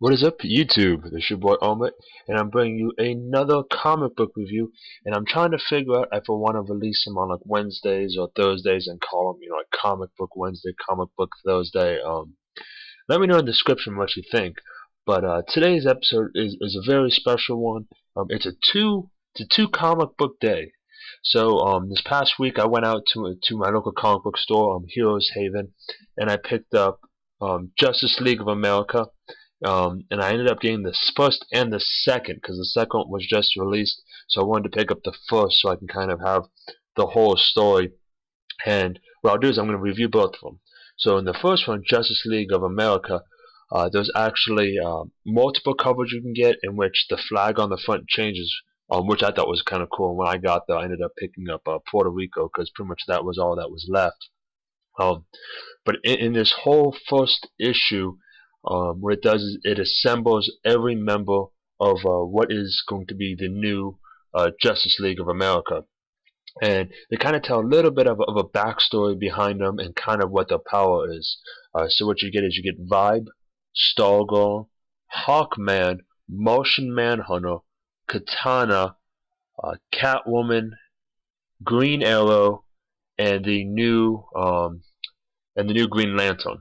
What is up, YouTube? This is your boy Armaret, and I'm bringing you another comic book review. And I'm trying to figure out if I want to release them on like Wednesdays or Thursdays and call them, like Comic Book Wednesday, Comic Book Thursday. Let me know in the description what you think. But today's episode is a very special one. It's a two comic book day. So this past week I went out to my local comic book store, Heroes Haven, and I picked up Justice League of America. And I ended up getting the first and the second because the second was just released. So I wanted to pick up the first so I can kind of have the whole story. And what I'll do is I'm going to review both of them. So in the first one, Justice League of America, there's actually multiple covers you can get in which the flag on the front changes, which I thought was kind of cool. And when I got there, I ended up picking up Puerto Rico because pretty much that was all that was left. But in this whole first issue, what it does is it assembles every member of what is going to be the new Justice League of America. And they kind of tell a little bit of a backstory behind them and kind of what their power is. So what you get is you get Vibe, Stargirl, Hawkman, Martian Man Hunter, Katana, Catwoman, Green Arrow, and the new Green Lantern.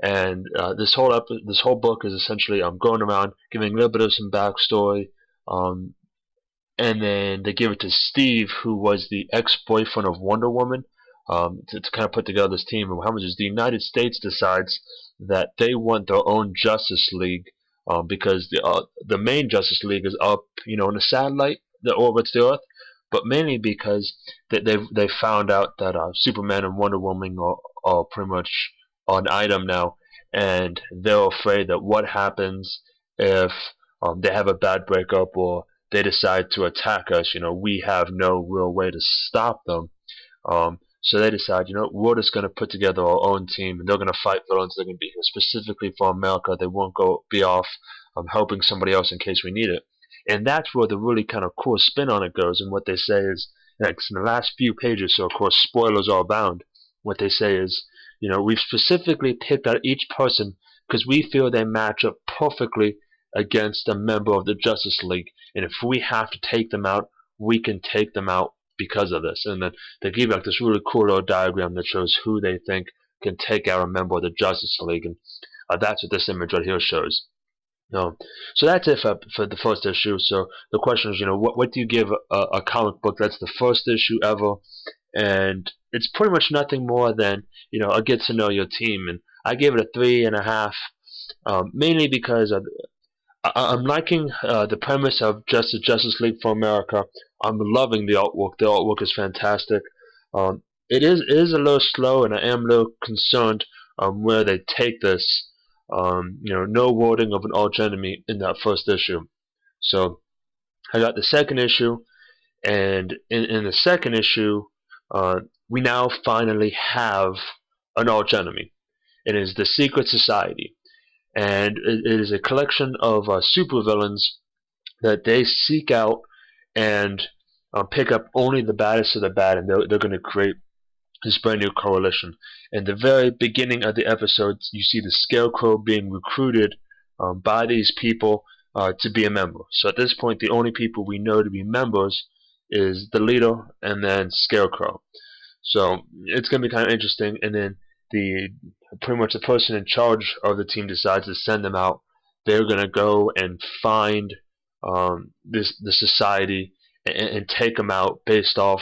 And this whole book is essentially going around giving a little bit of some backstory, and then they give it to Steve, who was the ex-boyfriend of Wonder Woman, to kind of put together this team. And what happens is the United States decides that they want their own Justice League, because the main Justice League is up, in a satellite that orbits the Earth, but mainly because they found out that Superman and Wonder Woman are pretty much an item now, and they're afraid that what happens if they have a bad breakup or they decide to attack us. We have no real way to stop them. So they decide, we're just going to put together our own team, and they're going to fight villains. They're going to be here specifically for America. They won't be off helping somebody else in case we need it. And that's where the really kind of cool spin on it goes. And what they say is, in the last few pages, so of course spoilers are abound, what they say is, we've specifically picked out each person because we feel they match up perfectly against a member of the Justice League. And if we have to take them out, we can take them out because of this. And then they give like this really cool little diagram that shows who they think can take out a member of the Justice League. And that's what this image right here shows. So that's it for the first issue. So the question is, what do you give a comic book that's the first issue ever? And it's pretty much nothing more than a get to know your team. And I gave it a 3.5, mainly because I'm liking the premise of just the Justice League for America. I'm loving the artwork. The artwork is fantastic. It is a little slow, and I am a little concerned where they take this. No wording of an arch enemy in that first issue. So I got the second issue, and in the second issue, we now finally have an arch enemy. It is the Secret Society, and it is a collection of supervillains that they seek out and pick up only the baddest of the bad, and they're going to create this brand new coalition. In the very beginning of the episode, you see the Scarecrow being recruited by these people to be a member. So at this point, the only people we know to be members is the leader and then Scarecrow. So it's going to be kind of interesting. And then pretty much the person in charge of the team decides to send them out. They're going to go and find the society and take them out based off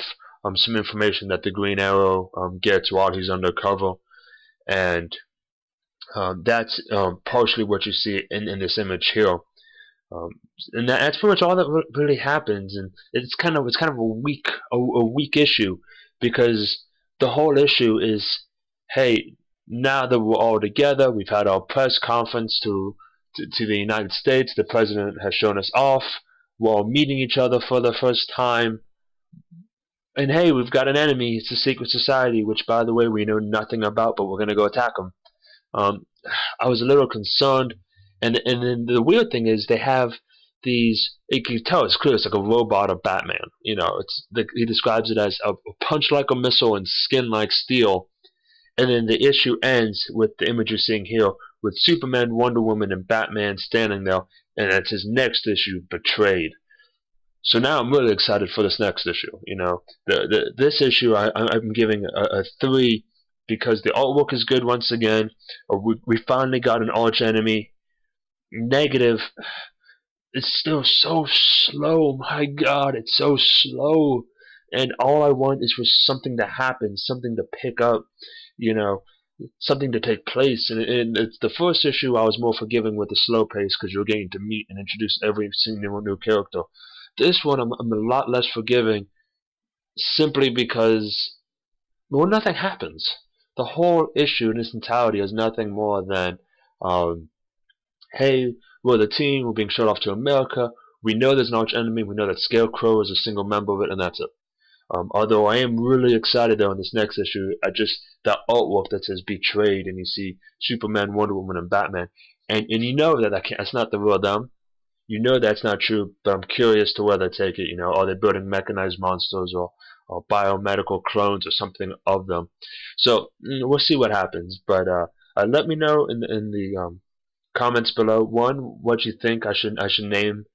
some information that the Green Arrow gets while he's undercover. And that's partially what you see in this image here. And that's pretty much all that really happens. And it's kind of a weak issue, because the whole issue is, hey, now that we're all together, we've had our press conference to the United States. The president has shown us off. We're all meeting each other for the first time. And hey, we've got an enemy. It's the Secret Society, which, by the way, we know nothing about, but we're going to go attack them. I was a little concerned. And then the weird thing is they have these, you can tell it's clear, it's like a robot of Batman. He describes it as a punch like a missile and skin like steel. And then the issue ends with the image you're seeing here, with Superman, Wonder Woman, and Batman standing there, and it's his next issue, Betrayed. So now I'm really excited for this next issue. This issue I'm giving a 3 because the artwork is good once again. We finally got an arch enemy. Negative, it's still so slow. My God, it's so slow. And all I want is for something to happen, something to pick up, you know, something to take place. And it's the first issue I was more forgiving with the slow pace because you're getting to meet and introduce every single new character. This one I'm a lot less forgiving simply because, well, nothing happens. The whole issue in its entirety is nothing more than, um, hey, we're the team, we're being shot off to America, we know there's an arch enemy, we know that Scarecrow is a single member of it, and that's it. Although I am really excited though in this next issue, that artwork that says Betrayed, and you see Superman, Wonder Woman, and Batman, and you know that's not the real them. You know that's not true, but I'm curious to where they take it. Are they building mechanized monsters or biomedical clones or something of them? So we'll see what happens. But let me know in the comments below. One, what you think I should name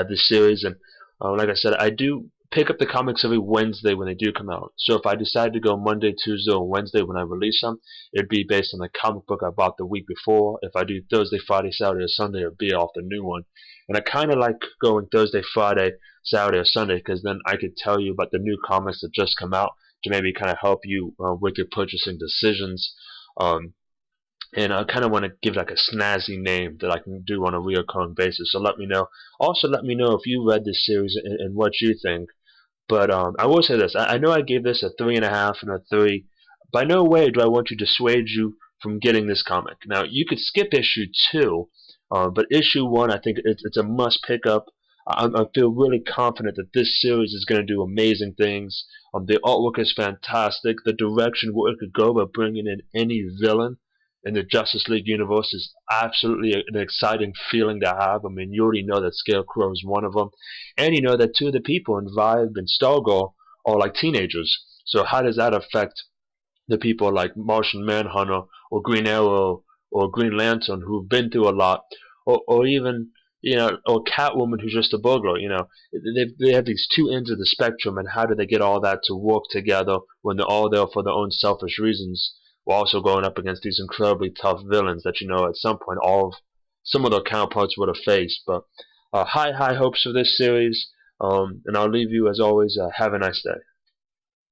this series, and like I said, I do pick up the comics every Wednesday when they do come out. So if I decide to go Monday, Tuesday, or Wednesday when I release them, it'd be based on the comic book I bought the week before. If I do Thursday, Friday, Saturday, or Sunday, it'd be off the new one. And I kind of like going Thursday, Friday, Saturday, or Sunday because then I could tell you about the new comics that just come out to maybe kind of help you with your purchasing decisions. And I kind of want to give like a snazzy name that I can do on a recurring basis. So let me know. Also, let me know if you read this series and what you think. But I will say this: I know I gave this a 3.5 and a 3. By no way do I want to dissuade you from getting this comic. Now you could skip issue 2, but issue 1 I think it's a must pick up. I feel really confident that this series is going to do amazing things. The artwork is fantastic. The direction where it could go by bringing in any villain in the Justice League universe is absolutely an exciting feeling to have. I mean, you already know that Scarecrow is one of them, and you know that 2 of the people in Vibe and Stargirl are like teenagers. So how does that affect the people like Martian Man Hunter or Green Arrow or Green Lantern who've been through a lot, or even or Catwoman who's just a burglar? They have these 2 ends of the spectrum, and how do they get all that to work together when they're all there for their own selfish reasons? We're also going up against these incredibly tough villains that at some point some of their counterparts would have faced. But high hopes for this series, and I'll leave you as always. Have a nice day.